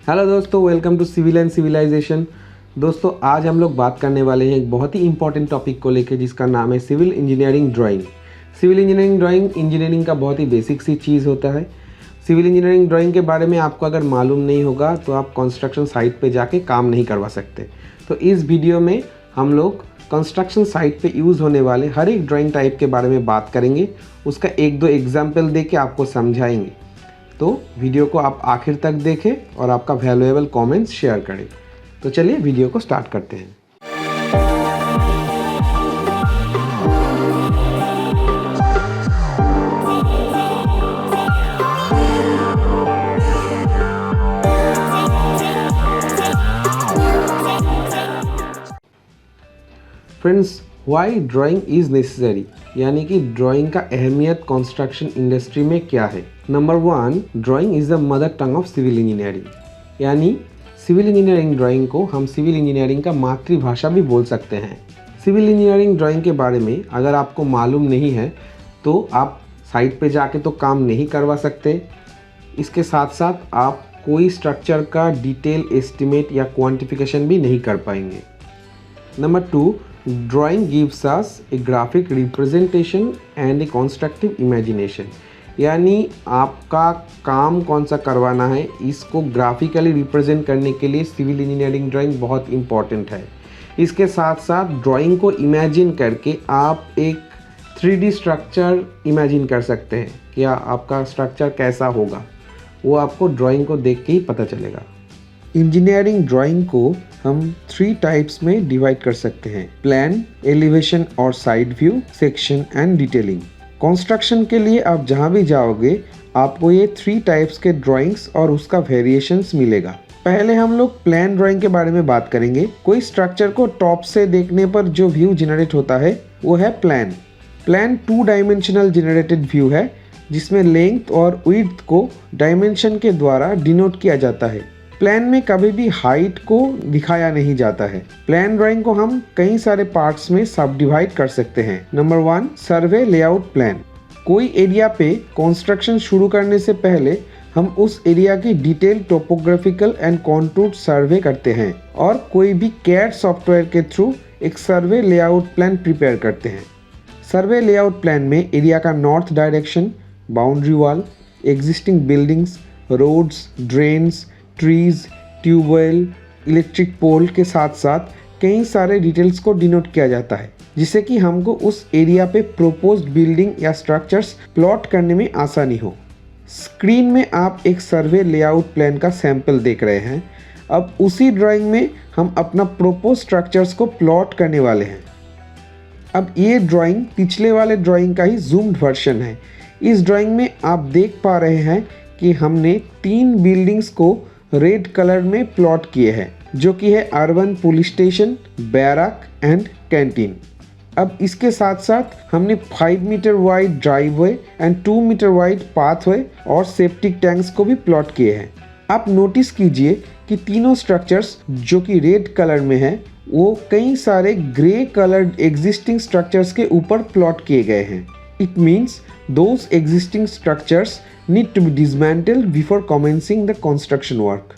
Hello दोस्तों, welcome to civil and civilisation. दोस्तों, आज हम लोग बात करने वाले हैं एक बहुत ही इंपॉर्टेंट टॉपिक को लेकर, जिसका नाम है civil engineering drawing. Civil engineering drawing engineering का बहुत ही बेसिक सी चीज़ होता है। सिविल इंजीनियरिंग ड्राइंग के बारे में आपको अगर मालूम नहीं होगा तो आप कंस्ट्रक्शन साइट पे जाके काम नहीं करवा सकते। तो इस वीडियो में हम लोग कंस्ट्रक्शन साइट पे यूज़ होने वाले हर एक ड्राइंग टाइप के बारे में बात करेंगे, उसका एक दो एग्जाम्पल दे के आपको समझाएंगे। तो वीडियो को आप आखिर तक देखें और आपका वैल्यूएबल कमेंट्स शेयर करें। तो चलिए वीडियो को स्टार्ट करते हैं। Friends, why drawing is necessary, यानी कि ड्राइंग का अहमियत कंस्ट्रक्शन इंडस्ट्री में क्या है। Number 1, drawing is the mother tongue of civil engineering, यानी सिविल इंजीनियरिंग ड्राइंग को हम सिविल इंजीनियरिंग का मातृभाषा भी बोल सकते हैं। सिविल इंजीनियरिंग ड्राइंग के बारे में अगर आपको मालूम नहीं है तो आप साइट पे जाके तो काम नहीं करवा सकते। इसके साथ साथ आप कोई स्ट्रक्चर का डिटेल एस्टिमेट या क्वांटिफिकेशन भी नहीं कर पाएंगे। Number 2, drawing gives us A graphic representation and A constructive imagination, यानी आपका काम कौन सा करवाना है इसको ग्राफिकली रिप्रेजेंट करने के लिए सिविल इंजीनियरिंग ड्राइंग बहुत इम्पॉर्टेंट है। इसके साथ साथ ड्राइंग को इमेजिन करके आप एक 3D स्ट्रक्चर इमेजिन कर सकते हैं। क्या आपका स्ट्रक्चर कैसा होगा वो आपको ड्राइंग को देख के ही पता चलेगा। इंजीनियरिंग ड्राइंग को हम 3 टाइप्स में डिवाइड कर सकते हैं: प्लान, एलिवेशन और side view, section and detailing. Construction के लिए आप जहां भी जाओगे आपको ये 3 टाइप्स के ड्राइंग्स और उसका वेरिएशंस मिलेगा। पहले हम लोग प्लान ड्राइंग के बारे में बात करेंगे। कोई स्ट्रक्चर को टॉप से देखने पर जो व्यू जनरेट होता है वो है plan. Plan 2 dimensional generated view है, जिसमें लेंथ और विड्थ को डायमेंशन के द्वारा डिनोट किया जाता है। प्लान में कभी भी हाइट को दिखाया नहीं जाता है। प्लान ड्राइंग को हम कई सारे पार्ट्स में सब डिवाइड कर सकते हैं। नंबर 1, सर्वे लेआउट प्लान। कोई एरिया पे कंस्ट्रक्शन शुरू करने से पहले हम उस एरिया की डिटेल टोपोग्राफिकल एंड कॉन्टूर सर्वे करते हैं और कोई भी कैड सॉफ्टवेयर के थ्रू एक सर्वे लेआउट प्लान प्रिपेयर करते हैं। सर्वे लेआउट प्लान में एरिया का north direction, boundary wall, existing buildings, roads, drains, trees, tubewell, electric pole के साथ साथ कई सारे डिटेल्स को डिनोट किया जाता है, जिससे कि हमको उस एरिया पे प्रोपोज्ड बिल्डिंग या स्ट्रक्चर्स प्लॉट करने में आसानी हो। स्क्रीन में आप एक सर्वे लेआउट प्लान का सैंपल देख रहे हैं। अब उसी ड्राइंग में हम अपना प्रोपोज स्ट्रक्चर्स को प्लॉट करने वाले हैं। अब ये ड्राइंग पिछले वाले ड्राइंग का ही जूम्ड वर्जन है। इस ड्राइंग में आप देख पा रहे हैं कि हमने 3 बिल्डिंग्स को रेड कलर में प्लॉट किए हैं, जो कि है urban police station, barrack and canteen. अब इसके साथ साथ हमने 5 metre wide driveway and 2 metre wide pathway और सेप्टिक टैंक्स को भी प्लॉट किए हैं। आप नोटिस कीजिए कि तीनों स्ट्रक्चर्स जो कि रेड कलर में है वो कई सारे ग्रे कलर्ड एग्जिस्टिंग स्ट्रक्चर्स के ऊपर प्लॉट किए गए हैं। It means those existing structures need to be dismantled before commencing the construction work.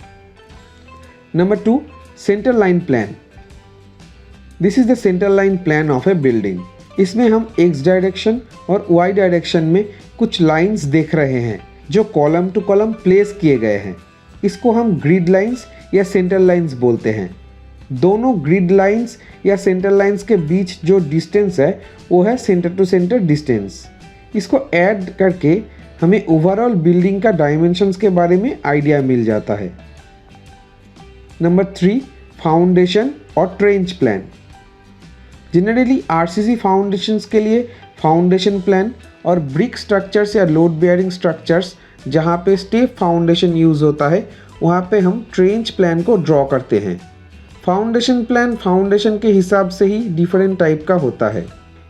Number 2, center line plan. This is the center line plan of a building. इसमें हम x direction और y direction में कुछ lines देख रहे हैं जो column to column place किए गए हैं। इसको हम ग्रिड लाइंस या सेंटर लाइंस बोलते हैं। दोनों ग्रिड लाइंस या सेंटर लाइंस के बीच जो डिस्टेंस है वो है सेंटर टू सेंटर डिस्टेंस। इसको ऐड करके हमें ओवरऑल बिल्डिंग का डायमेंशंस के बारे में आइडिया मिल जाता है। नंबर 3, फाउंडेशन और trench plan. Generally RCC foundations के लिए फाउंडेशन प्लान और ब्रिक स्ट्रक्चर्स या लोड बेयरिंग स्ट्रक्चर्स जहाँ पे स्टेप फाउंडेशन यूज़ होता है वहाँ पे हम ट्रेंच प्लान को ड्रॉ करते हैं। फाउंडेशन प्लान फाउंडेशन के हिसाब से ही डिफरेंट टाइप का होता है।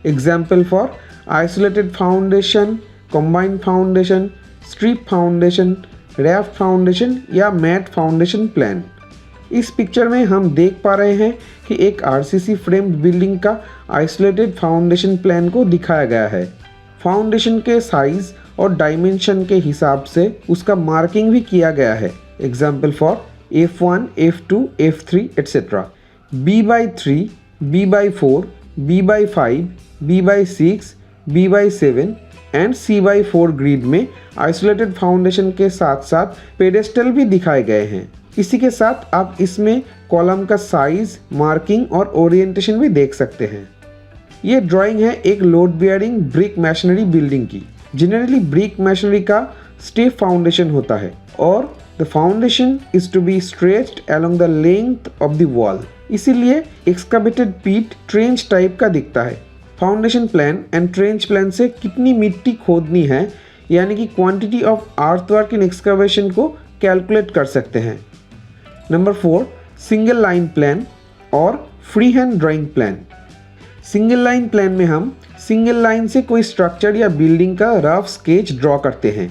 Example for isolated foundation, combined foundation, strip foundation, raft foundation या मैट फाउंडेशन प्लान। इस पिक्चर में हम देख पा रहे हैं कि एक आरसीसी फ्रेम्ड बिल्डिंग का आइसोलेटेड फाउंडेशन प्लान को दिखाया गया है। फाउंडेशन के साइज और डायमेंशन के हिसाब से उसका मार्किंग भी किया गया है। Example for F1, F2, F3 etc. B/3, B/4, B/5, B/6, B/7 and C/4 grid में आइसोलेटेड फाउंडेशन के साथ साथ पेडेस्टल भी दिखाए गए हैं। इसी के साथ आप इसमें कॉलम का साइज, मार्किंग और ओरिएंटेशन भी देख सकते हैं। ये ड्राइंग है एक load bearing brick masonry building की। जनरली ब्रिक मैशनरी का स्टिफ फाउंडेशन होता है और the foundation is to be stretched along the length of the wall. इसीलिए एक्सकवेटेड पीट ट्रेंच टाइप का दिखता है। Foundation plan and trench plan से कितनी मिट्टी खोदनी है यानी कि quantity of earthwork in excavation को कैलकुलेट कर सकते हैं। नंबर 4, सिंगल लाइन प्लान और free hand drawing plan. Single line plan में हम सिंगल लाइन से कोई स्ट्रक्चर या बिल्डिंग का रफ स्केच ड्रॉ करते हैं,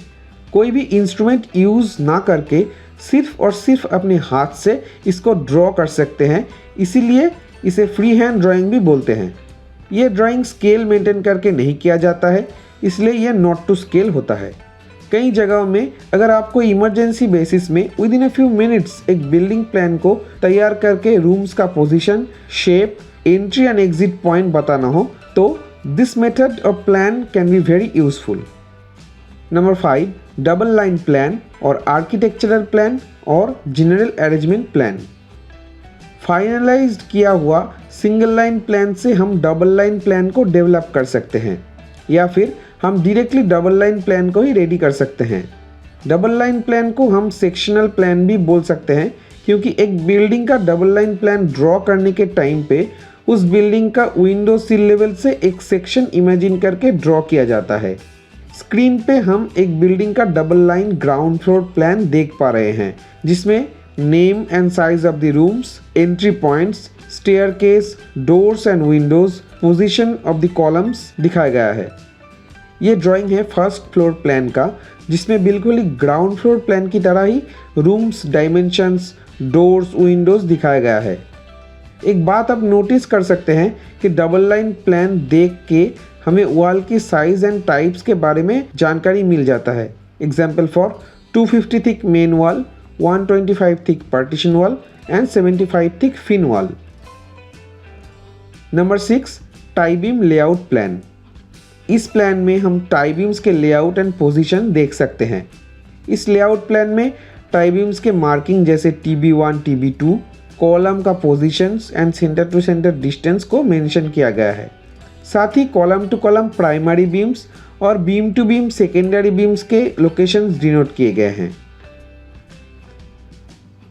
कोई भी इंस्ट्रूमेंट यूज़ ना करके सिर्फ और सिर्फ अपने हाथ से इसको ड्रॉ कर सकते हैं, इसीलिए इसे फ्री हैंड ड्राइंग भी बोलते हैं। ये ड्राइंग स्केल मेंटेन करके नहीं किया जाता है, इसलिए यह नॉट टू स्केल होता है। कई जगहों में अगर आपको इमरजेंसी बेसिस में with in a few minutes एक बिल्डिंग प्लान को तैयार करके रूम्स का position, shape, entry and exit point बताना हो तो this method of plan can be very useful. Number 5, double line plan और आर्किटेक्चरल प्लान और जनरल अरेंजमेंट प्लान। फाइनलाइज्ड किया हुआ सिंगल लाइन प्लान से हम डबल लाइन प्लान को डेवलप कर सकते हैं या फिर हम डायरेक्टली डबल लाइन प्लान को ही रेडी कर सकते हैं। डबल लाइन प्लान को हम सेक्शनल प्लान भी बोल सकते हैं क्योंकि एक बिल्डिंग का डबल लाइन प्लान ड्रॉ करने के टाइम पे उस बिल्डिंग का विंडो सिल लेवल से एक सेक्शन इमेजिन करके ड्रॉ किया जाता है। स्क्रीन पे हम एक बिल्डिंग का double line ground floor plan देख पा रहे हैं जिसमें name and size of the rooms, entry points, staircase, doors and Windows, position of the columns दिखाया गया है। ये ड्राइंग है फर्स्ट फ्लोर प्लान का जिसमें बिल्कुल ही ग्राउंड फ्लोर प्लान की तरह ही रूम्स, डायमेंशंस, डोर्स, विंडोज दिखाया गया है। एक बात आप नोटिस कर सकते हैं कि डबल लाइन प्लान देख के हमें वॉल की साइज एंड टाइप्स के बारे में जानकारी मिल जाता है। Example for 250 thick main wall, 125 thick partition wall and 75 thick fin wall. Number 6, tie beam layout plan. इस प्लान में हम टाई बीम्स के लेआउट एंड पोजीशन देख सकते हैं। इस लेआउट प्लान में टाई बीम्स के मार्किंग जैसे TB1, TB2, कॉलम का positions and centre to centre distance को मेंशन किया गया है। साथ ही column to column primary beams और beam to beam secondary beams के लोकेशंस डिनोट किए गए हैं।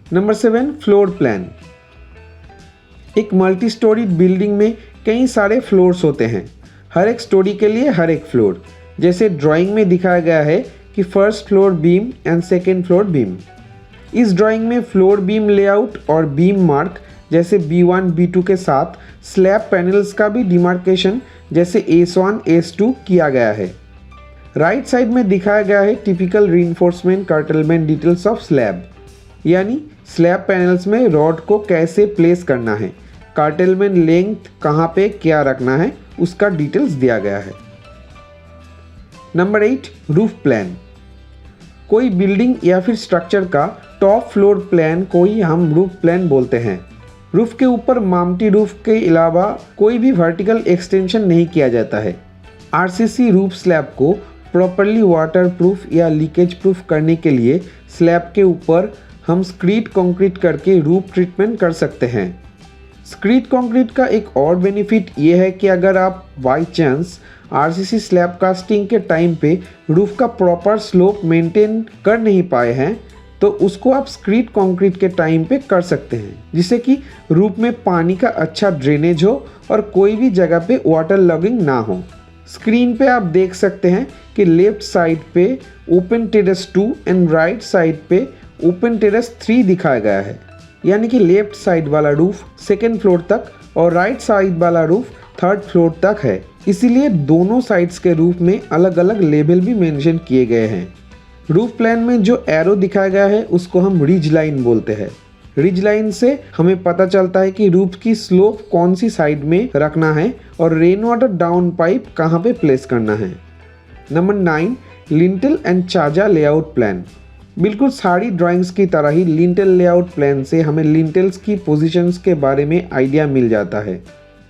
Number 7, floor plan. एक मल्टी स्टोरी बिल्डिंग में कई सारे फ्लोर्स होते हैं, हर एक स्टोरी के लिए हर एक फ्लोर। जैसे ड्राइंग में दिखाया गया है कि first floor beam and second floor beam. इस ड्राइंग में फ्लोर बीम लेआउट और बीम मार्क जैसे B1, B2 के साथ स्लैब पैनल्स का भी डिमार्केशन जैसे S1, S2 किया गया है। राइट साइड में दिखाया गया है typical reinforcement curtailment details of slab, यानी स्लैब पैनल्स में रॉड को कैसे प्लेस करना है, कर्टलमेंट लेंथ कहाँ पे क्या रखना है उसका डिटेल्स दिया गया है। Number 8, roof plan. कोई बिल्डिंग या फिर स्ट्रक्चर का टॉप फ्लोर प्लान को ही हम रूफ प्लान बोलते हैं। रूफ के ऊपर मामटी रूफ के अलावा कोई भी वर्टिकल एक्सटेंशन नहीं किया जाता है। RCC रूफ स्लैब को प्रॉपरली वाटर प्रूफ या लीकेज प्रूफ करने के लिए स्लैब के ऊपर हम स्क्रीड कंक्रीट करके रूफ ट्रीटमेंट कर सकते हैं। स्क्रीड कंक्रीट का एक और बेनिफिट ये है कि अगर आप by chance RCC slab casting के टाइम पे रूफ का प्रॉपर स्लोप मेंटेन कर नहीं पाए हैं तो उसको आप स्क्रीड कंक्रीट के टाइम पे कर सकते हैं, जिससे कि रूफ में पानी का अच्छा ड्रेनेज हो और कोई भी जगह पे वाटर लॉगिंग ना हो। स्क्रीन पे आप देख सकते हैं कि लेफ्ट साइड पे open terrace 2 and right side पे ओपन टेरेस 3 दिखाया गया है, यानी कि लेफ्ट साइड वाला रूफ सेकेंड फ्लोर तक और राइट साइड वाला रूफ थर्ड फ्लोर तक है। इसीलिए दोनों साइड्स के रूफ में अलग अलग लेवल भी मेंशन किए गए हैं। रूफ प्लान में जो एरो दिखाया गया है उसको हम रिज लाइन बोलते हैं। रिज लाइन से हमें पता चलता है कि रूफ की स्लोप कौन सी साइड में रखना है और रेन वाटर डाउन पाइप कहाँ पे प्लेस करना है। Number 9, lintel and chajja layout plan. बिल्कुल सारी ड्राइंग्स की तरह ही लिंटेल लेआउट प्लान से हमें लिंटेल्स की पोजीशंस के बारे में आइडिया मिल जाता है।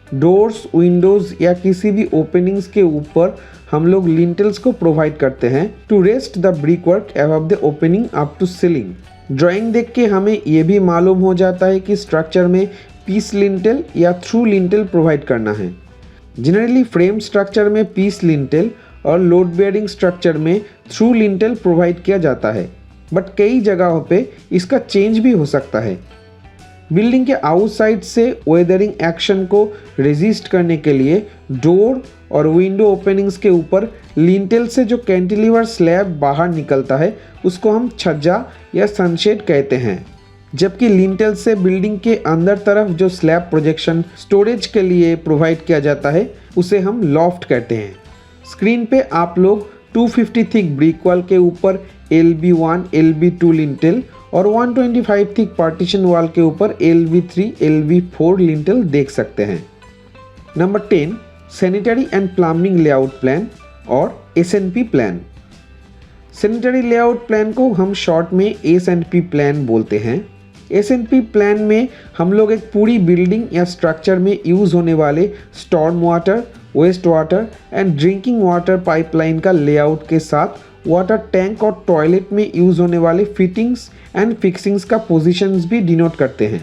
डोर्स, विंडोज़ या किसी भी ओपनिंग्स के ऊपर हम लोग लिंटेल्स को प्रोवाइड करते हैं to rest the brick work above the opening up to ceiling. Drawing देख के हमें ये भी मालूम हो जाता है कि स्ट्रक्चर में पीस लिंटेल या थ्रू लिंटेल प्रोवाइड करना है। जनरली फ्रेम स्ट्रक्चर में पीस लिंटेल और लोड बेयरिंग स्ट्रक्चर में थ्रू लिंटेल प्रोवाइड किया जाता है, बट कई जगहों पे इसका चेंज भी हो सकता है। बिल्डिंग के आउटसाइड से वेदरिंग एक्शन को रेजिस्ट करने के लिए डोर और विंडो ओपनिंग्स के ऊपर लिंटेल से जो कैंटिलीवर स्लैब बाहर निकलता है उसको हम छज्जा या सनशेड कहते हैं, जबकि लिंटेल से बिल्डिंग के अंदर तरफ जो स्लैब प्रोजेक्शन स्टोरेज के लिए प्रोवाइड किया जाता है उसे हम लॉफ्ट कहते हैं। स्क्रीन पे आप लोग 250 थिक ब्रिक वॉल के ऊपर LB1, LB2 लिंटेल और 125 थिक पार्टीशन वॉल के ऊपर LB3, LB4 लिंटेल देख सकते हैं। Number 10, sanitary and plumbing layout plan और SNP plan. Sanitary layout plan को हम शॉर्ट में SNP प्लान बोलते हैं। SNP प्लान में हम लोग एक पूरी बिल्डिंग या स्ट्रक्चर में यूज़ होने वाले storm water, waste water and drinking water pipeline का लेआउट के साथ वाटर टैंक और टॉयलेट में यूज़ होने वाले फिटिंग्स एंड फिक्सिंग्स का पोजीशंस भी डिनोट करते हैं।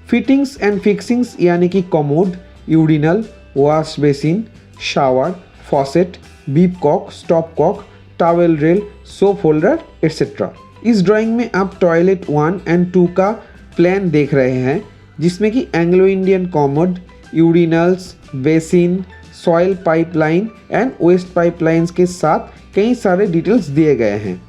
फिटिंग्स एंड फिक्सिंग्स यानी कि commode, urinal, wash basin, shower, faucet, bib cock, stop cock, towel rail, soap holder etcetera. इस ड्राइंग में आप टॉयलेट 1 एंड 2 का प्लान देख रहे हैं, जिसमें कि Anglo Indian commode, urinals, basin, soil pipeline and waste pipelines के साथ कई सारे डिटेल्स दिए गए हैं।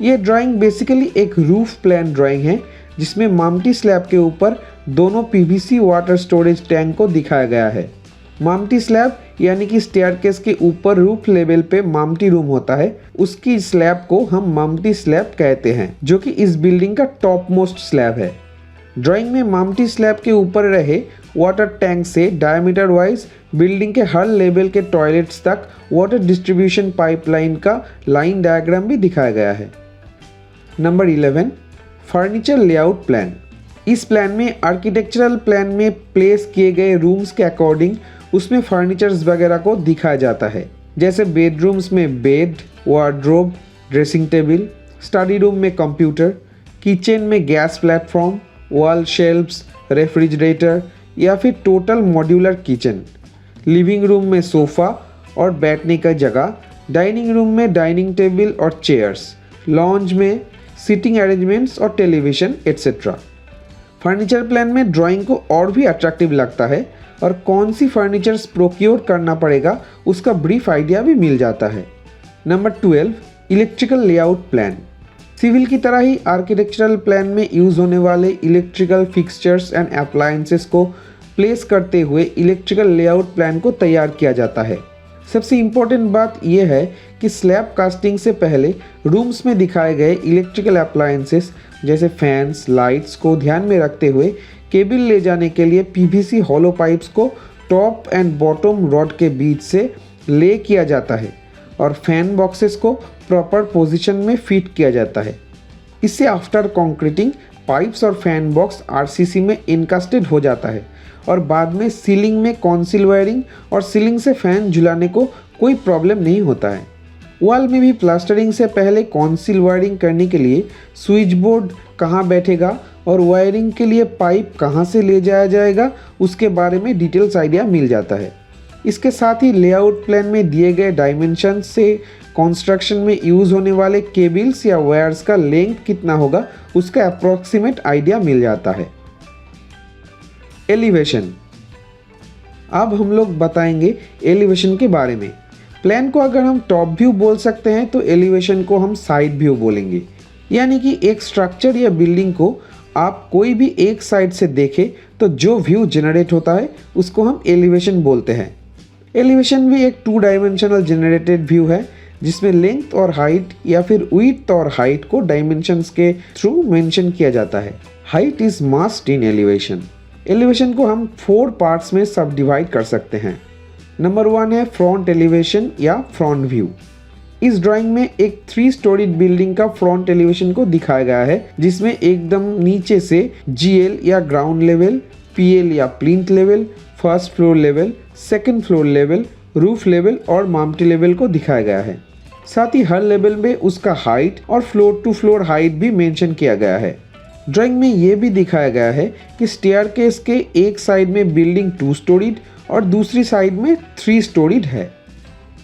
ये ड्राइंग बेसिकली एक रूफ प्लान ड्राइंग है, जिसमें मामटी स्लैब के ऊपर दोनों PVC वाटर स्टोरेज टैंक को दिखाया गया है। मामटी स्लैब यानी कि स्टेयरकेस के ऊपर रूफ लेवल पे मामटी रूम होता है, उसकी स्लैब को हम मामटी स्लैब कहते हैं, जो कि इस बिल्डिंग का टॉप मोस्ट स्लैब है। ड्राइंग में मामटी स्लैब के ऊपर रहे वाटर टैंक से डायमीटर वाइज बिल्डिंग के हर लेवल के टॉयलेट्स तक वाटर डिस्ट्रीब्यूशन पाइपलाइन का लाइन डायग्राम भी दिखाया गया है। Number 11, furniture layout plan. इस प्लान में आर्किटेक्चरल प्लान में प्लेस किए गए रूम्स के अकॉर्डिंग उसमें फर्नीचर्स वगैरह को दिखाया जाता है, जैसे बेडरूम्स में bed, wardrobe, dressing table, study room में कंप्यूटर, किचन में gas platform, wall shelves, refrigerator या फिर total modular kitchen, living room में सोफ़ा और बैठने का जगह, डाइनिंग रूम में डाइनिंग टेबल और चेयर्स, लॉन्ज में सीटिंग अरेंजमेंट्स और टेलीविज़न एट्सेट्रा। फर्नीचर प्लान में ड्राइंग को और भी अट्रैक्टिव लगता है और कौन सी फर्नीचर्स प्रोक्योर करना पड़ेगा उसका ब्रीफ आइडिया भी मिल जाता है। Number 12, electrical layout plan. Civil की तरह ही आर्किटेक्चरल प्लान में यूज़ होने वाले इलेक्ट्रिकल फिक्सचर्स एंड अप्लायंसेस को प्लेस करते हुए इलेक्ट्रिकल लेआउट प्लान को तैयार किया जाता है। सबसे इम्पोर्टेंट बात यह है कि स्लैब कास्टिंग से पहले रूम्स में दिखाए गए इलेक्ट्रिकल अप्लायंसेस जैसे फैंस, लाइट्स को ध्यान में रखते हुए केबल ले जाने के लिए PVC हॉलो पाइप्स को टॉप एंड बॉटम रॉड के बीच से ले किया जाता है और फैन बॉक्सेस को प्रॉपर पोजीशन में फिट किया जाता है। इससे आफ्टर कंक्रीटिंग पाइप्स और फैन बॉक्स RCC में इनकास्टेड हो जाता है और बाद में सीलिंग में कॉन्सिल वायरिंग और सीलिंग से फैन झुलाने को कोई प्रॉब्लम नहीं होता है। वॉल में भी प्लास्टरिंग से पहले कॉन्सिल वायरिंग करने के लिए स्विच बोर्ड कहाँ बैठेगा और वायरिंग के लिए पाइप कहाँ से ले जाया जाएगा उसके बारे में डिटेल्स आइडिया मिल जाता है। इसके साथ ही लेआउट प्लान में दिए गए डायमेंशन से कंस्ट्रक्शन में यूज़ होने वाले केबल्स या वायर्स का लेंथ कितना होगा उसका अप्रॉक्सीमेट आइडिया मिल जाता है। एलिवेशन। अब हम लोग बताएंगे एलिवेशन के बारे में। प्लान को अगर हम टॉप व्यू बोल सकते हैं तो एलिवेशन को हम साइड व्यू बोलेंगे, यानी कि एक स्ट्रक्चर या बिल्डिंग को आप कोई भी एक साइड से देखें तो जो व्यू जनरेट होता है उसको हम एलिवेशन बोलते हैं। एलिवेशन भी एक 2 डायमेंशनल जनरेटेड व्यू है जिसमें लेंथ और हाइट या फिर विड्थ और हाइट को डायमेंशंस के थ्रू मेंशन किया जाता है। Height is massed in elevation. Elevation को हम 4 पार्ट्स में सब डिवाइड कर सकते हैं। नंबर 1 है फ्रंट एलिवेशन या फ्रंट व्यू। इस ड्राइंग में एक 3 स्टोरीड बिल्डिंग का फ्रंट एलिवेशन को दिखाया गया है, जिसमें एकदम नीचे से GL या ग्राउंड लेवल, PL या plinth level, first floor level, second floor level, roof level और मामटी लेवल को दिखाया गया है। साथ ही हर लेवल में उसका हाइट और फ्लोर टू फ्लोर हाइट भी मेंशन किया गया है। ड्राइंग में ये भी दिखाया गया है कि स्टेयरकेस के एक साइड में बिल्डिंग 2 स्टोरीड और दूसरी साइड में 3 स्टोरीड है।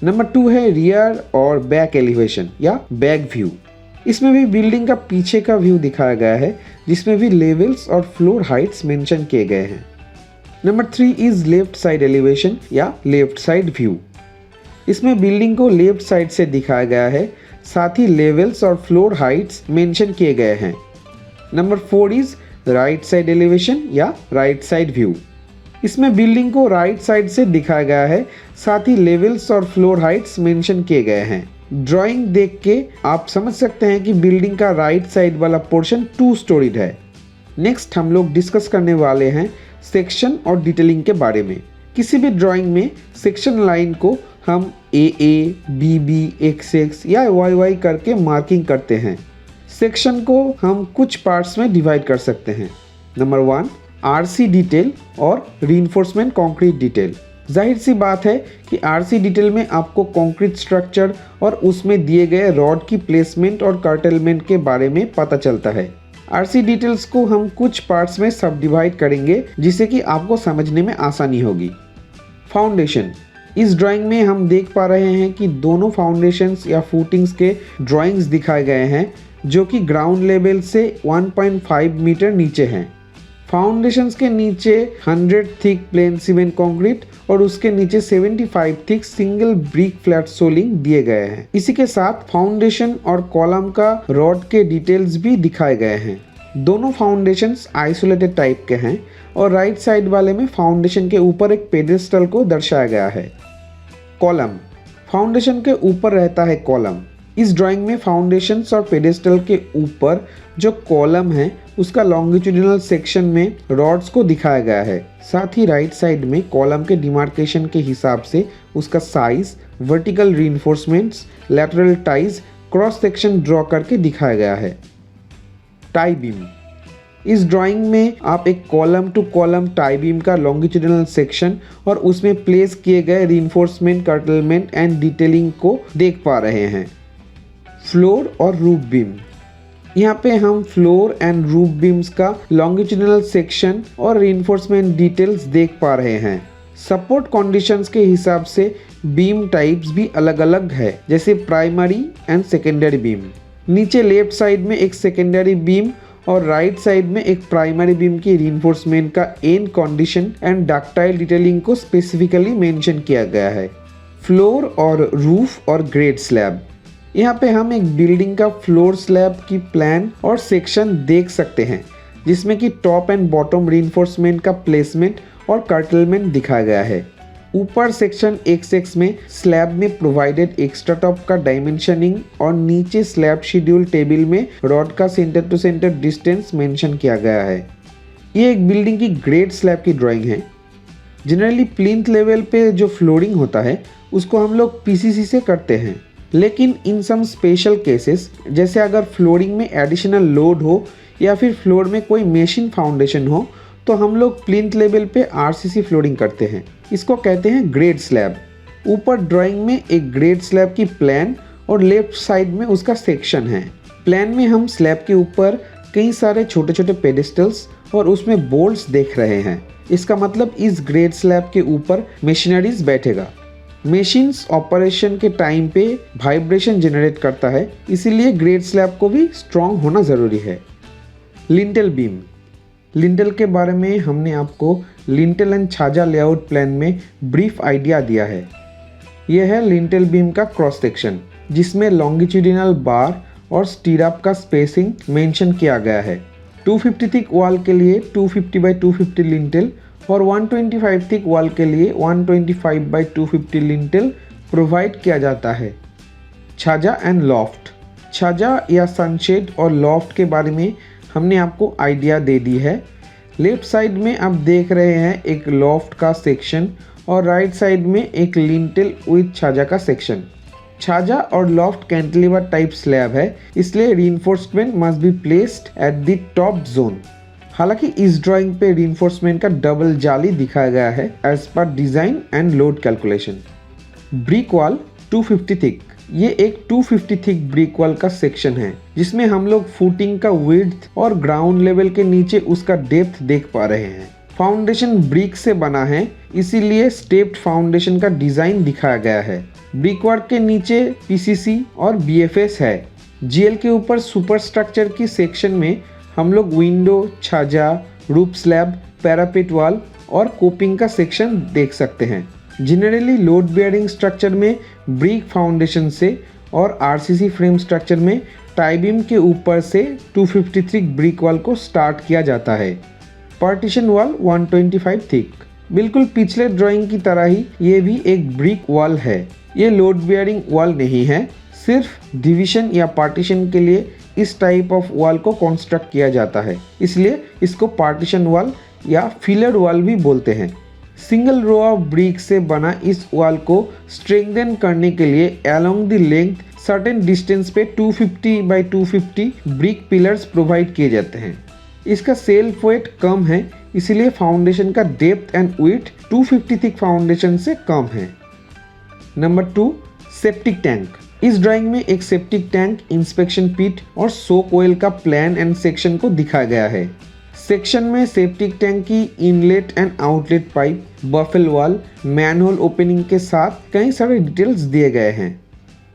नंबर 2 है रियर और बैक एलिवेशन या बैक व्यू। इसमें भी बिल्डिंग का पीछे का व्यू दिखाया गया है, जिसमें भी लेवल्स और फ्लोर हाइट्स मेंशन किए गए हैं। Number 3 is left side elevation या लेफ्ट साइड व्यू। इसमें बिल्डिंग को लेफ्ट साइड से दिखाया गया है, साथ ही लेवल्स और फ्लोर हाइट्स मेंशन किए गए हैं। Number 4 is right side elevation या राइट साइड व्यू। इसमें बिल्डिंग को राइट साइड से दिखाया गया है, साथ ही लेवल्स और फ्लोर हाइट्स मेंशन किए गए हैं। ड्राइंग देख के आप समझ सकते हैं कि बिल्डिंग का राइट साइड वाला पोर्शन 2 स्टोरीड है। नेक्स्ट हम लोग डिस्कस करने वाले हैं सेक्शन और डिटेलिंग के बारे में। किसी भी ड्राइंग में सेक्शन लाइन को हम AA, BB, XX या YY करके मार्किंग करते हैं। सेक्शन को हम कुछ पार्ट्स में डिवाइड कर सकते हैं। नंबर 1 RC डिटेल और रीइंफोर्समेंट कंक्रीट डिटेल। जाहिर सी बात है कि RC डिटेल में आपको कंक्रीट स्ट्रक्चर और उसमें दिए गए रॉड की प्लेसमेंट और कर्टेलमेंट के बारे में पता चलता है। RC डिटेल्स को हम कुछ पार्ट्स में सब डिवाइड करेंगे, जिससे कि आपको समझने में आसानी होगी। फाउंडेशन। इस ड्राइंग में हम देख पा रहे हैं कि दोनों फाउंडेशंस या फुटिंग्स के ड्राइंग्स दिखाए गए हैं, जो कि ग्राउंड लेवल से 1.5 मीटर नीचे हैं। फाउंडेशंस के नीचे 100 थिक प्लेन सीमेंट कंक्रीट और उसके नीचे 75 thick single brick flat soling दिए गए हैं। इसी के साथ फाउंडेशन और कॉलम का रॉड के डिटेल्स भी दिखाए गए हैं। दोनों फाउंडेशंस आइसोलेटेड टाइप के हैं और राइट साइड वाले में फाउंडेशन के ऊपर एक पेडेस्टल को दर्शाया गया है। कॉलम। फाउंडेशन के ऊपर रहता है कॉलम। इस ड्राइंग में फाउंडेशंस और पेडेस्टल के ऊपर जो कॉलम है उसका लॉन्गिट्यूडिनल सेक्शन में रॉड्स को दिखाया गया है। साथ ही राइट साइड में कॉलम के डिमार्केशन के हिसाब से उसका size, vertical reinforcements, lateral ties, cross section draw करके दिखाया गया है। Tie beam. इस ड्राइंग में आप एक column to column tie beam का लॉन्गिट्यूडिनल सेक्शन और उसमें प्लेस किए गए रीइंफोर्समेंट, कर्टलमेंट एंड डिटेलिंग को देख पा रहे हैं। फ्लोर और रूफ बीम। यहाँ पे हम फ्लोर एंड रूफ बीम्स का लॉन्गिट्यूडिनल सेक्शन और रीइंफोर्समेंट डिटेल्स देख पा रहे हैं। सपोर्ट कंडीशंस के हिसाब से बीम टाइप्स भी अलग अलग है, जैसे प्राइमरी एंड सेकेंडरी बीम। नीचे लेफ्ट साइड में एक सेकेंडरी बीम और राइट साइड में एक प्राइमरी बीम की रीइंफोर्समेंट का and condition and ductile detailing को स्पेसिफिकली मेंशन किया गया है। फ्लोर और रूफ और ग्रेड स्लैब। यहाँ पे हम एक बिल्डिंग का फ्लोर स्लैब की प्लान और सेक्शन देख सकते हैं, जिसमें कि टॉप एंड बॉटम रीइंफोर्समेंट का प्लेसमेंट और कर्टलमेंट दिखाया गया है। ऊपर सेक्शन XX में स्लैब में प्रोवाइडेड एक्स्ट्रा टॉप का डायमेंशनिंग और नीचे स्लैब शेड्यूल टेबल में रॉड का centre to centre distance mention किया गया है। ये एक बिल्डिंग की ग्रेड स्लैब की ड्राइंग है। जनरली प्लिंथ लेवल पे जो फ्लोरिंग होता है उसको हम लोग PCC से करते हैं, लेकिन इन सम स्पेशल केसेस, जैसे अगर फ्लोरिंग में एडिशनल लोड हो या फिर फ्लोर में कोई मेशिंग फाउंडेशन हो, तो हम लोग प्लिंथ लेवल पे RCC फ्लोरिंग करते हैं। इसको कहते हैं ग्रेड स्लैब। ऊपर ड्राइंग में एक ग्रेड स्लैब की प्लान और लेफ्ट साइड में उसका सेक्शन है। प्लान में हम स्लैब के ऊपर कई सारे छोटे छोटे पेडेस्टल्स और उसमें बोल्ट्स देख रहे हैं। इसका मतलब इस ग्रेड स्लैब के ऊपर मशीनरीज बैठेगा। मशीन्स ऑपरेशन के टाइम पे वाइब्रेशन जनरेट करता है, इसीलिए ग्रेड स्लैब को भी स्ट्रॉन्ग होना ज़रूरी है। Lintel beam. लिंटेल के बारे में हमने आपको लिंटेल एंड छाजा लेआउट प्लान में ब्रीफ आइडिया दिया है। यह है लिंटेल बीम का क्रॉस सेक्शन, जिसमें लॉन्गिट्यूडिनल बार और स्टीरअप का स्पेसिंग मेंशन किया गया है। 250 थिक वॉल के लिए 250 बाई 250 लिंटेल और 125 थिक वॉल के लिए 125 बाई 250 लिंटेल प्रोवाइड किया जाता है। छाजा एंड लॉफ्ट। छाजा या सनशेड और लॉफ्ट के बारे में हमने आपको आइडिया दे दी है। लेफ्ट साइड में आप देख रहे हैं एक लॉफ्ट का सेक्शन और राइट साइड में एक लिंटेल विद छाजा का सेक्शन। छाजा और लॉफ्ट कैंटिलीवर टाइप स्लैब है, इसलिए reinforcement must be placed at the top zone. हालांकि इस ड्राइंग पे रीइंफोर्समेंट का डबल जाली दिखाया गया है एज पर design and load calculation. Brick wall 250 thick, ये एक 250 थिक ब्रिक वॉल का सेक्शन है जिसमें हम लोग फुटिंग का विड्थ और ग्राउंड लेवल के नीचे उसका डेप्थ देख पा रहे हैं। फाउंडेशन ब्रिक से बना है, इसीलिए स्टेप्ड फाउंडेशन का डिजाइन दिखाया गया है। ब्रिक वर्क के नीचे पीसीसी और बीएफएस है। जीएल के ऊपर सुपर स्ट्रक्चर की सेक्शन में हम लोग window, chajja, roof slab, parapet wall और कोपिंग का सेक्शन देख सकते हैं। जनरली लोड बेयरिंग स्ट्रक्चर में ब्रिक फाउंडेशन से और आरसीसी फ्रेम स्ट्रक्चर में टाई बीम के ऊपर से 253 ब्रिक वॉल को स्टार्ट किया जाता है। पार्टीशन वॉल 125 थिक, बिल्कुल पिछले ड्राइंग की तरह ही ये भी एक ब्रिक वॉल है। ये लोड बेयरिंग वॉल नहीं है, सिर्फ डिवीजन या पार्टीशन के लिए इस टाइप ऑफ वॉल को कंस्ट्रक्ट किया जाता है, इसलिए इसको पार्टीशन वॉल या फिलर वॉल भी बोलते हैं। सिंगल रो ऑफ ब्रिक से बना इस वॉल को स्ट्रेंथन करने के लिए along the length certain distance पे 250 बाई 250 ब्रिक पिलर्स प्रोवाइड किए जाते हैं। इसका सेल्फ वेट कम है, इसलिए फाउंडेशन का depth and width 250 thick foundation से कम है। Number 2, septic tank. इस ड्राइंग में एक सेप्टिक टैंक, इंस्पेक्शन पिट और सोक ऑयल का प्लान एंड सेक्शन को दिखाया गया है। सेक्शन में सेप्टिक टैंक की inlet and outlet pipe, baffle wall, manhole opening के साथ कई सारे डिटेल्स दिए गए हैं।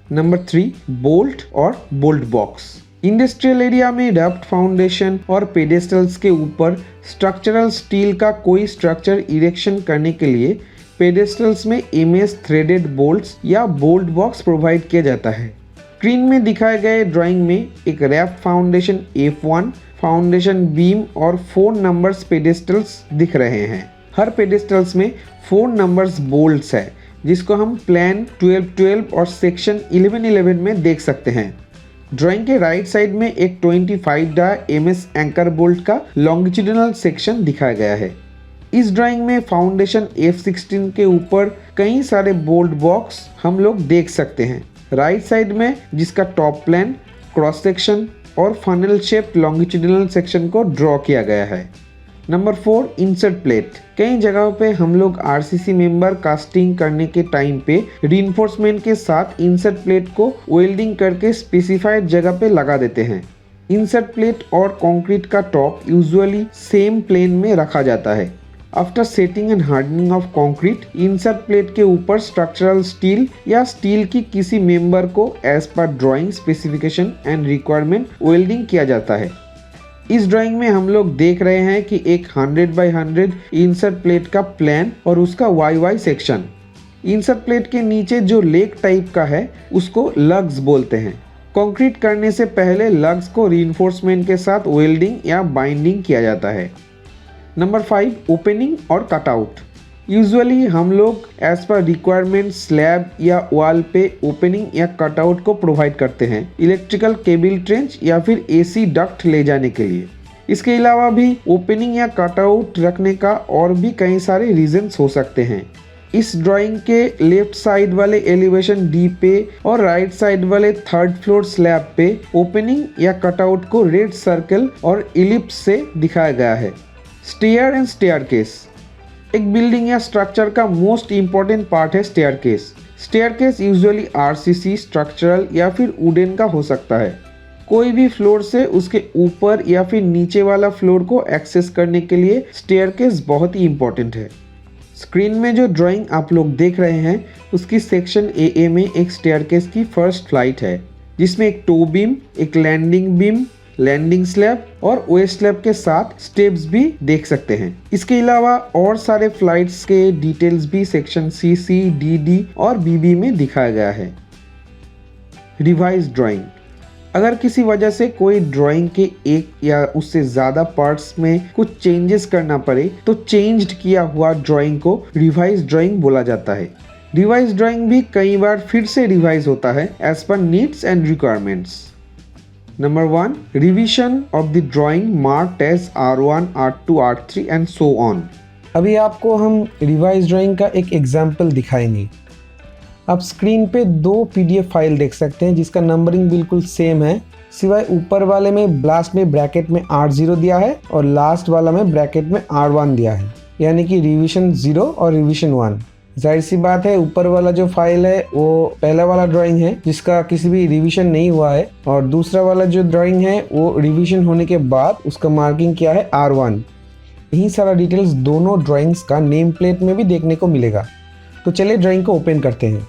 नंबर 3, बोल्ट और बोल्ट बॉक्स। इंडस्ट्रियल एरिया में रफ्ट फाउंडेशन और पेडेस्टल्स के ऊपर स्ट्रक्चरल स्टील का कोई स्ट्रक्चर इरेक्शन करने के लिए पेडेस्टल्स में एमएस थ्रेडेड बोल्ट्स या बोल्ट बॉक्स प्रोवाइड किया जाता है। स्क्रीन में दिखाए गए ड्राइंग में एक rap foundation F1, foundation beam और 4 नंबर्स पेडेस्टल्स दिख रहे हैं। हर पेडेस्टल्स में 4 नंबर्स बोल्ट्स है, जिसको हम प्लान 12-12 और सेक्शन 11-11 में देख सकते हैं। ड्राइंग के राइट साइड में एक 25 डा एमएस एंकर बोल्ट का लॉन्गिट्यूडिनल सेक्शन दिखाया गया है। इस ड्राइंग में फाउंडेशन F16 के ऊपर कई सारे बोल्ट बॉक्स हम लोग देख सकते हैं। राइट साइड में जिसका टॉप प्लान, क्रॉस सेक्शन और फनल शेप लॉन्गिट्यूडिनल सेक्शन को ड्रॉ किया गया है। Number 4, insert plate. कई जगहों पे हम लोग आरसीसी मेंबर कास्टिंग करने के टाइम पे रीइंफोर्समेंट के साथ इंसर्ट प्लेट को वेल्डिंग करके स्पेसिफाइड जगह पे लगा देते हैं। इंसर्ट प्लेट और कंक्रीट का टॉप यूजुअली सेम प्लेन में रखा जाता है। After setting and hardening of concrete, insert plate के ऊपर स्ट्रक्चरल स्टील या स्टील की किसी मेंबर को एज पर drawing specification and requirement welding किया जाता है। इस ड्राइंग में हम लोग देख रहे हैं कि एक 100 बाई 100 इंसर्ट प्लेट का प्लान और उसका वाई सेक्शन। इंसर्ट प्लेट के नीचे जो लेग टाइप का है उसको लग्स बोलते हैं। कंक्रीट करने से पहले लग्स को रीइंफोर्समेंट के साथ वेल्डिंग या बाइंडिंग किया जाता है। नंबर 5, ओपनिंग और कटआउट। यूजुअली हम लोग एज पर रिक्वायरमेंट स्लैब या वॉल पे ओपनिंग या कटआउट को प्रोवाइड करते हैं, इलेक्ट्रिकल केबल ट्रेंच या फिर एसी डक्ट ले जाने के लिए। इसके अलावा भी ओपनिंग या कटआउट रखने का और भी कई सारे रीजंस हो सकते हैं। इस ड्राइंग के लेफ्ट साइड वाले एलिवेशन डी पे और राइट साइड वाले 3rd फ्लोर स्लैब पे ओपनिंग या कटआउट को रेड सर्कल और इलिप्स से दिखाया गया है। Stair and staircase. एक बिल्डिंग या स्ट्रक्चर का मोस्ट इम्पॉर्टेंट पार्ट है staircase. Staircase usually RCC, structural या फिर वुडन का हो सकता है। कोई भी फ्लोर से उसके ऊपर या फिर नीचे वाला फ्लोर को एक्सेस करने के लिए स्टेयरकेस बहुत ही इम्पोर्टेंट है। स्क्रीन में जो ड्राइंग आप लोग देख रहे हैं उसकी सेक्शन AA में एक स्टेयरकेस की फर्स्ट फ्लाइट है, जिसमें एक टो बीम, एक लैंडिंग बीम, लैंडिंग स्लैब और वेस्ट स्लैब के साथ स्टेप्स भी देख सकते हैं। इसके अलावा और सारे फ्लाइट्स के डिटेल्स भी सेक्शन CC, DD और BB में दिखाया गया है। Revise drawing. अगर किसी वजह से कोई ड्राइंग के एक या उससे ज़्यादा पार्ट्स में कुछ चेंजेस करना पड़े तो चेंज्ड किया हुआ ड्राइंग को रिवाइज ड्राइंग बोला जाता है। रिवाइज ड्राइंग भी कई बार फिर से रिवाइज होता है एज पर needs and requirements. Number 1, revision of the drawing marked as R1, R2, R3 and so on. अभी आपको हम रिवाइज ड्राइंग का एक एग्जाम्पल दिखाएंगे। आप स्क्रीन पे 2 PDF फाइल देख सकते हैं जिसका नंबरिंग बिल्कुल सेम है, सिवाय ऊपर वाले में लास्ट में ब्रैकेट में R0 दिया है और लास्ट वाला में ब्रैकेट में R1 दिया है, यानी कि रिवीजन 0 और रिवीजन 1। जाहिर सी बात है ऊपर वाला जो फाइल है वो पहला वाला ड्राइंग है जिसका किसी भी रिवीजन नहीं हुआ है, और दूसरा वाला जो ड्राइंग है वो रिवीजन होने के बाद उसका मार्किंग किया है R1। यही सारा डिटेल्स दोनों ड्राइंग्स का नेम प्लेट में भी देखने को मिलेगा। तो चलिए ड्राइंग को ओपन करते हैं।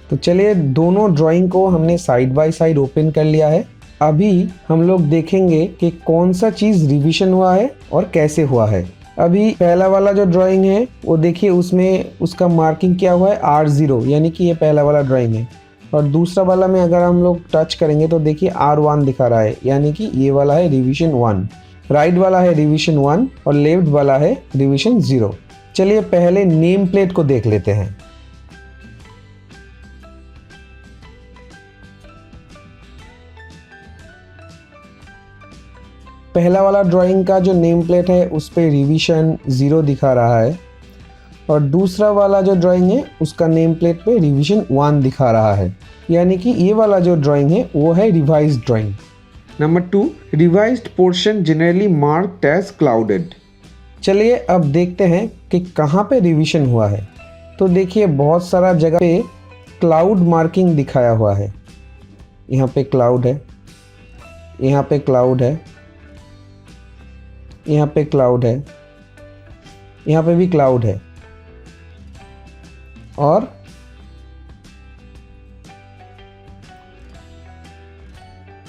तो चलिए दोनों ड्राइंग को हमने साइड बाय साइड ओपन कर लिया है। अभी हम लोग देखेंगे कि कौन सा चीज़ रिवीजन हुआ है और कैसे हुआ है। अभी पहला वाला जो ड्राइंग है वो देखिए, उसमें उसका मार्किंग किया हुआ है R0, यानी कि ये पहला वाला ड्राइंग है। और दूसरा वाला में अगर हम लोग टच करेंगे तो देखिए R1 दिखा रहा है, यानी कि ये वाला है रिवीजन 1। राइट वाला है रिवीजन 1 और लेफ्ट वाला है रिवीजन 0। चलिए पहले नेम प्लेट को देख लेते हैं। पहला वाला ड्राइंग का जो नेम प्लेट है उस पे रिवीजन 0 दिखा रहा है, और दूसरा वाला जो ड्राइंग है उसका नेम प्लेट पे रिवीजन 1 दिखा रहा है, यानी कि ये वाला जो ड्राइंग है वो है revised drawing. Number 2, revised portion generally marked as clouded. चलिए अब देखते हैं कि कहाँ पे रिवीजन हुआ है। तो देखिए बहुत सारा जगह पे क्लाउड मार्किंग दिखाया हुआ है। यहाँ पे क्लाउड है, यहाँ पे क्लाउड है, यहाँ पे क्लाउड है, यहाँ पे भी क्लाउड है, और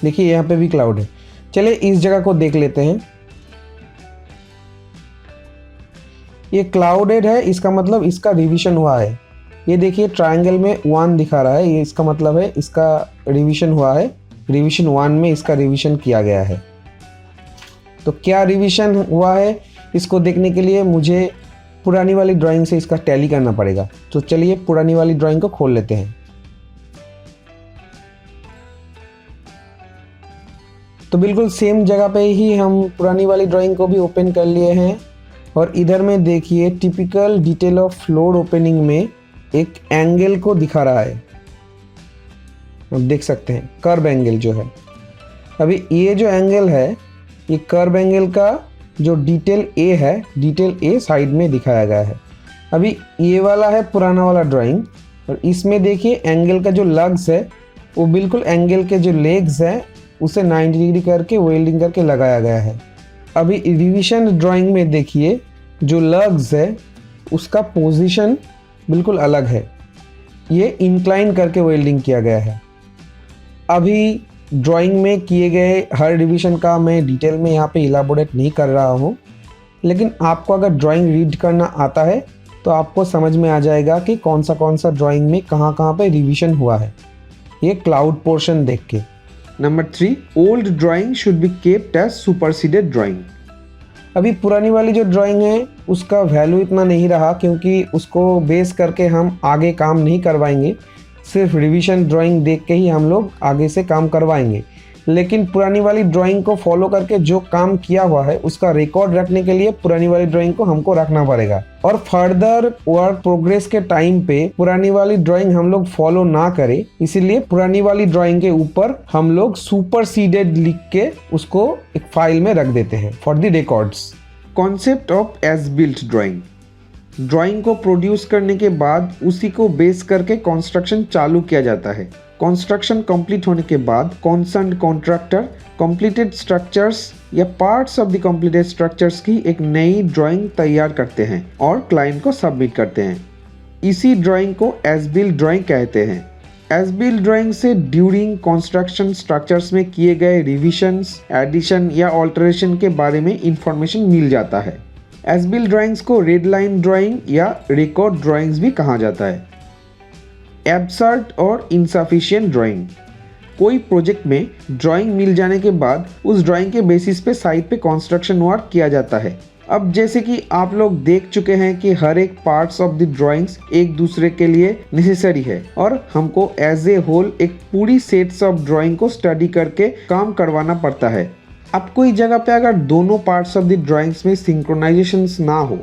देखिए यहाँ पे भी क्लाउड है। चलिए इस जगह को देख लेते हैं। ये क्लाउडेड है, इसका मतलब इसका रिवीजन हुआ है। ये देखिए ट्रायंगल में 1 दिखा रहा है, ये इसका मतलब है इसका रिवीजन हुआ है। रिवीजन 1 में इसका रिवीजन किया गया है। तो क्या रिवीजन हुआ है इसको देखने के लिए मुझे पुरानी वाली ड्राइंग से इसका टैली करना पड़ेगा। तो चलिए पुरानी वाली ड्राइंग को खोल लेते हैं। तो बिल्कुल सेम जगह पे ही हम पुरानी वाली ड्राइंग को भी ओपन कर लिए हैं, और इधर में देखिए typical detail of floor opening में एक एंगल को दिखा रहा है। आप देख सकते हैं कर्व एंगल जो है। अभी ये जो एंगल है ये कर्व एंगल का जो डिटेल ए है, डिटेल ए साइड में दिखाया गया है। अभी ये वाला है पुराना वाला ड्राइंग, और इसमें देखिए एंगल का जो लग्स है वो बिल्कुल एंगल के जो लेग्स हैं उसे 90 डिग्री करके वेल्डिंग करके लगाया गया है। अभी रिवीजन ड्राइंग में देखिए जो लग्स है उसका पोजीशन बिल्कुल अलग है, ये इंक्लाइन करके वेल्डिंग किया गया है। अभी ड्राइंग में किए गए हर डिवीजन का मैं डिटेल में यहाँ पे इलाबोरेट नहीं कर रहा हूँ, लेकिन आपको अगर ड्राइंग रीड करना आता है तो आपको समझ में आ जाएगा कि कौन सा ड्राइंग में कहाँ पे रिवीजन हुआ है, ये क्लाउड पोर्शन देख के। Number 3, old drawing should be kept as superseded drawing. अभी पुरानी वाली जो ड्राइंग है उसका वैल्यू इतना नहीं रहा, क्योंकि उसको बेस करके हम आगे काम नहीं करवाएंगे, सिर्फ रिवीजन ड्राइंग देख के ही हम लोग आगे से काम करवाएंगे। लेकिन पुरानी वाली ड्राइंग को फॉलो करके जो काम किया हुआ है उसका रिकॉर्ड रखने के लिए पुरानी वाली ड्राइंग को हमको रखना पड़ेगा, और फर्दर वर्क प्रोग्रेस के टाइम पे पुरानी वाली ड्राइंग हम लोग फॉलो ना करें, इसीलिए पुरानी वाली ड्राइंग के ऊपर हम लोग सुपरसीडेड लिख के उसको एक फाइल में रख देते हैं for the records. Concept of as built drawing. Drawing को प्रोड्यूस करने के बाद उसी को बेस करके कंस्ट्रक्शन चालू किया जाता है। कंस्ट्रक्शन कंप्लीट होने के बाद कॉन्सर्न्ड कॉन्ट्रैक्टर कंप्लीटेड स्ट्रक्चर्स या parts of the completed structures की एक नई ड्राइंग तैयार करते हैं और क्लाइंट को सबमिट करते हैं। इसी ड्राइंग को एज बिल्ट ड्राइंग कहते हैं। एज बिल्ट ड्राइंग से ड्यूरिंग कंस्ट्रक्शन स्ट्रक्चर्स में किए गए रिविजन्स, एडिशन या ऑल्टरेशन के बारे में इंफॉर्मेशन मिल जाता है। एज बिल्ट ड्राइंग्स को रेड लाइन ड्राइंग या रिकॉर्ड ड्राइंग्स भी कहा जाता है। एब्सर्ड और इनसफिशिएंट ड्राइंग। कोई प्रोजेक्ट में ड्राइंग मिल जाने के बाद उस ड्राइंग के बेसिस पे साइट पे कंस्ट्रक्शन वर्क किया जाता है। अब जैसे कि आप लोग देख चुके हैं कि हर एक पार्ट्स ऑफ द ड्राइंग्स एक दूसरे के लिए नेसेसरी है, और हमको एज ए होल एक पूरी सेट्स ऑफ ड्राइंग को स्टडी करके काम करवाना पड़ता है। अब कोई जगह पे अगर दोनों पार्ट्स ऑफ द ड्राइंग्स में सिंक्रोनाइजेशंस ना हो,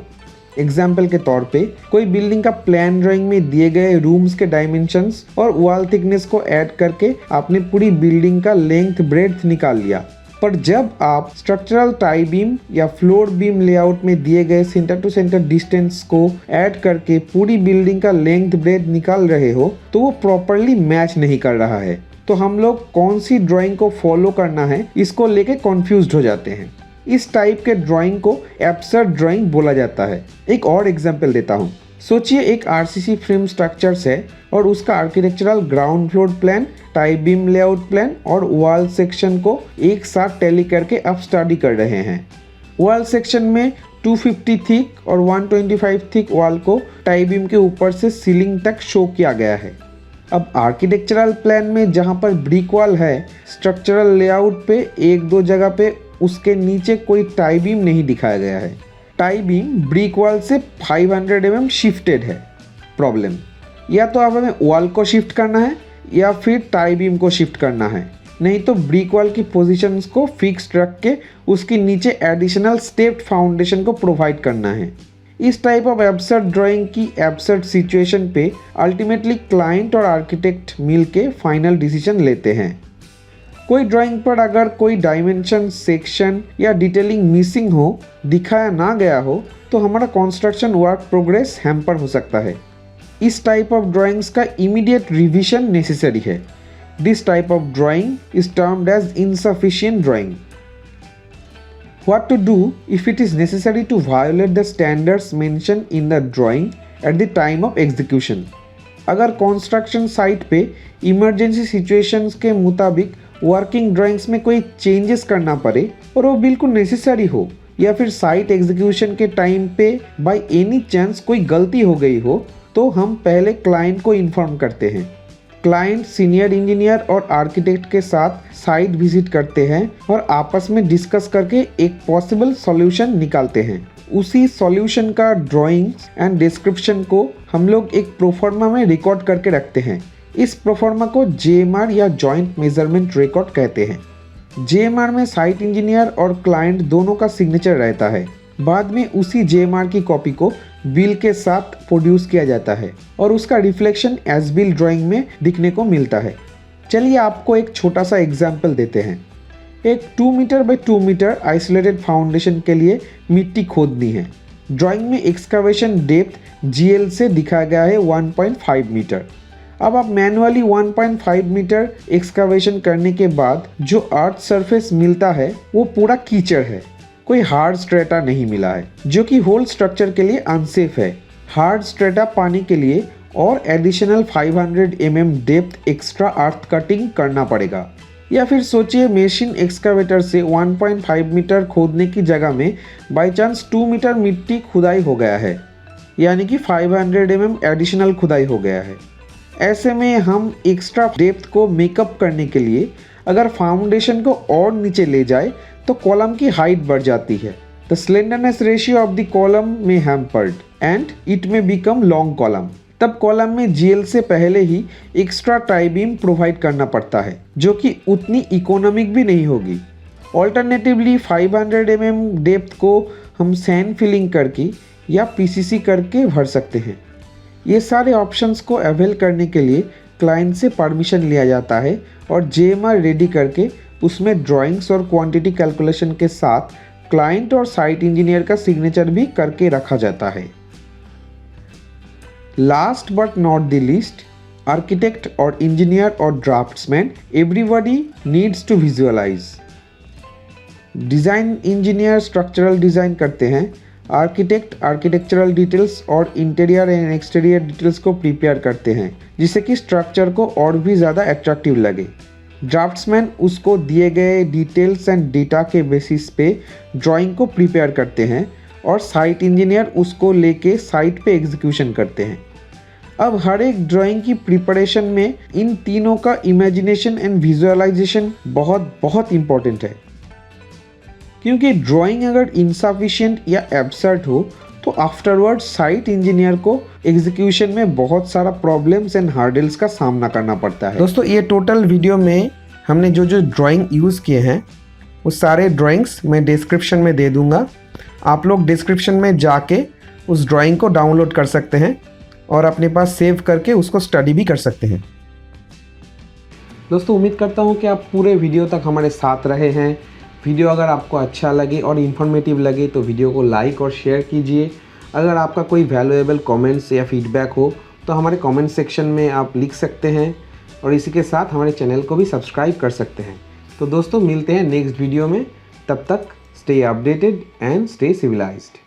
एग्जाम्पल के तौर पे कोई बिल्डिंग का प्लान ड्राइंग में दिए गए रूम्स के डायमेंशंस और वॉल थिकनेस को ऐड करके आपने पूरी बिल्डिंग का लेंथ ब्रेड्थ निकाल लिया, पर जब आप स्ट्रक्चरल टाई बीम या फ्लोर बीम लेआउट में दिए गए सेंटर टू सेंटर डिस्टेंस को ऐड करके पूरी बिल्डिंग का लेंथ ब्रेड्थ निकाल रहे हो तो वो प्रॉपरली मैच नहीं कर रहा है। तो हम लोग कौन सी ड्राइंग को फॉलो करना है इसको लेके कॉन्फ्यूज्ड हो जाते हैं। इस टाइप के ड्राइंग को एब्सर्ड ड्राइंग बोला जाता है। एक और एग्जांपल देता हूँ। सोचिए एक आरसीसी फ्रेम स्ट्रक्चर्स है और उसका architectural ground floor plan, tie beam layout plan और वॉल सेक्शन को एक साथ टैली करके आप स्टडी कर रहे हैं। वॉल सेक्शन में 250 थिक और 125 थिक वॉल को टाई बीम के ऊपर से सीलिंग तक शो किया गया है। अब आर्किटेक्चरल प्लान में जहाँ पर ब्रिक वॉल है, स्ट्रक्चरल लेआउट पे एक दो जगह पे उसके नीचे कोई टाई बीम नहीं दिखाया गया है। टाई बीम ब्रिक वॉल से 500 mm शिफ्टेड है। प्रॉब्लम, या तो आप हमें वॉल को शिफ्ट करना है या फिर टाई बीम को शिफ्ट करना है, नहीं तो ब्रिक वॉल की पोजीशंस को फिक्स्ड रख के उसके नीचे एडिशनल स्टेप्ड फाउंडेशन को प्रोवाइड करना है। इस टाइप ऑफ एब्सर्ड ड्राइंग की एब्सर्ड सिचुएशन पे अल्टीमेटली क्लाइंट और आर्किटेक्ट मिलके फाइनल डिसीजन लेते हैं। कोई ड्राइंग पर अगर कोई डायमेंशन, सेक्शन या डिटेलिंग मिसिंग हो, दिखाया ना गया हो, तो हमारा कंस्ट्रक्शन वर्क प्रोग्रेस हैम्पर हो सकता है। इस टाइप ऑफ ड्राइंग्स का इमीडिएट रिविजन नेसेसरी है। This type of drawing is termed as insufficient drawing. What to do if it is necessary to violate the standards mentioned in the drawing at the time of execution? अगर construction site पे emergency situations के मुताबिक working drawings में कोई changes करना पड़े और वो बिल्कुल नेसेसरी हो, या फिर साइट एग्जीक्यूशन के टाइम पे बाय एनी चांस कोई गलती हो गई हो, तो हम पहले क्लाइंट को इन्फॉर्म करते हैं। क्लाइंट सीनियर इंजीनियर और आर्किटेक्ट के साथ साइट विजिट करते हैं और आपस में डिस्कस करके एक पॉसिबल सॉल्यूशन निकालते हैं। उसी सॉल्यूशन का ड्राइंग्स एंड डिस्क्रिप्शन को हम लोग एक प्रोफॉर्मा में रिकॉर्ड करके रखते हैं। इस प्रोफॉर्मा को जेएमआर या जॉइंट मेजरमेंट रिकॉर्ड कहते हैं। जेएमआर में साइट इंजीनियर और क्लाइंट दोनों का सिग्नेचर रहता है। बाद में उसी जेएमआर की कॉपी को बिल के साथ प्रोड्यूस किया जाता है और उसका रिफ्लेक्शन एज बिल ड्राइंग में दिखने को मिलता है। चलिए आपको एक छोटा सा एग्जाम्पल देते हैं। एक 2 metre by 2 metre isolated foundation के लिए मिट्टी खोदनी है। ड्राइंग में एक्सकावेशन डेप्थ जीएल से दिखाया गया है 1.5 मीटर। अब आप मैनुअली 1.5 मीटर एक्सकावेशन करने के बाद जो अर्थ सरफेस मिलता है वो पूरा कीचड़ है, कोई हार्ड स्ट्रेटा नहीं मिला है, जो कि होल स्ट्रक्चर के लिए अनसेफ है। हार्ड स्ट्रेटा पाने के लिए और एडिशनल 500 mm डेप्थ एक्स्ट्रा अर्थ कटिंग करना पड़ेगा। या फिर सोचिए मशीन एक्सकावेटर से 1.5 मीटर खोदने की जगह में बाई चांस 2 मीटर मिट्टी खुदाई हो गया है, यानी कि 500 mm एडिशनल खुदाई हो गया है। ऐसे में हम एक्स्ट्रा डेप्थ को मेकअप करने के लिए अगर फाउंडेशन को और नीचे ले जाए तो कॉलम की हाइट बढ़ जाती है। The slenderness ratio of the column में हैम्पर्ड एंड इट में बिकम लॉन्ग कॉलम। तब कॉलम में जीएल से पहले ही एक्स्ट्रा टाई बीम प्रोवाइड करना पड़ता है, जो कि उतनी इकोनॉमिक भी नहीं होगी। ऑल्टरनेटिवली 500 mm डेप्थ को हम सैंड फिलिंग करके या पीसीसी करके भर सकते हैं। ये सारे ऑप्शंस को अवेल करने के लिए क्लाइंट से परमिशन लिया जाता है और जेएमआर रेडी करके उसमें ड्राइंग्स और क्वांटिटी कैलकुलेशन के साथ क्लाइंट और साइट इंजीनियर का सिग्नेचर भी करके रखा जाता है। Last but not the least, architect और इंजीनियर और draftsman, everybody needs to visualise. Design engineer structural design करते हैं, आर्किटेक्ट आर्किटेक्चरल डिटेल्स और इंटीरियर एंड एक्सटीरियर डिटेल्स को प्रिपेयर करते हैं, जिससे कि स्ट्रक्चर को और भी ज़्यादा अट्रैक्टिव लगे। ड्राफ्ट्समैन उसको दिए गए डिटेल्स एंड डेटा के बेसिस पे ड्राइंग को प्रिपेयर करते हैं और साइट इंजीनियर उसको लेके साइट पे एग्जीक्यूशन करते हैं। अब हर एक ड्राइंग की प्रिपरेशन में इन तीनों का इमेजिनेशन एंड विजुअलाइजेशन बहुत बहुत इम्पोर्टेंट है, क्योंकि ड्राइंग अगर इनसफिशिएंट या एब्सर्ड हो तो आफ्टरवर्ड साइट इंजीनियर को एग्जीक्यूशन में बहुत सारा प्रॉब्लम्स एंड हार्डल्स का सामना करना पड़ता है। दोस्तों, ये टोटल वीडियो में हमने जो जो ड्राइंग यूज़ किए हैं वो सारे ड्राइंग्स मैं डिस्क्रिप्शन में दे दूँगा। आप लोग डिस्क्रिप्शन में जाके उस ड्राइंग को डाउनलोड कर सकते हैं और अपने पास सेव करके उसको स्टडी भी कर सकते हैं। दोस्तों, उम्मीद करता हूँ कि आप पूरे वीडियो तक हमारे साथ रहे हैं। वीडियो अगर आपको अच्छा लगे और इन्फॉर्मेटिव लगे तो वीडियो को लाइक और शेयर कीजिए। अगर आपका कोई वैल्यूएबल कमेंट्स या फीडबैक हो तो हमारे कमेंट सेक्शन में आप लिख सकते हैं और इसी के साथ हमारे चैनल को भी सब्सक्राइब कर सकते हैं। तो दोस्तों, मिलते हैं नेक्स्ट वीडियो में। तब तक stay updated and stay civilised.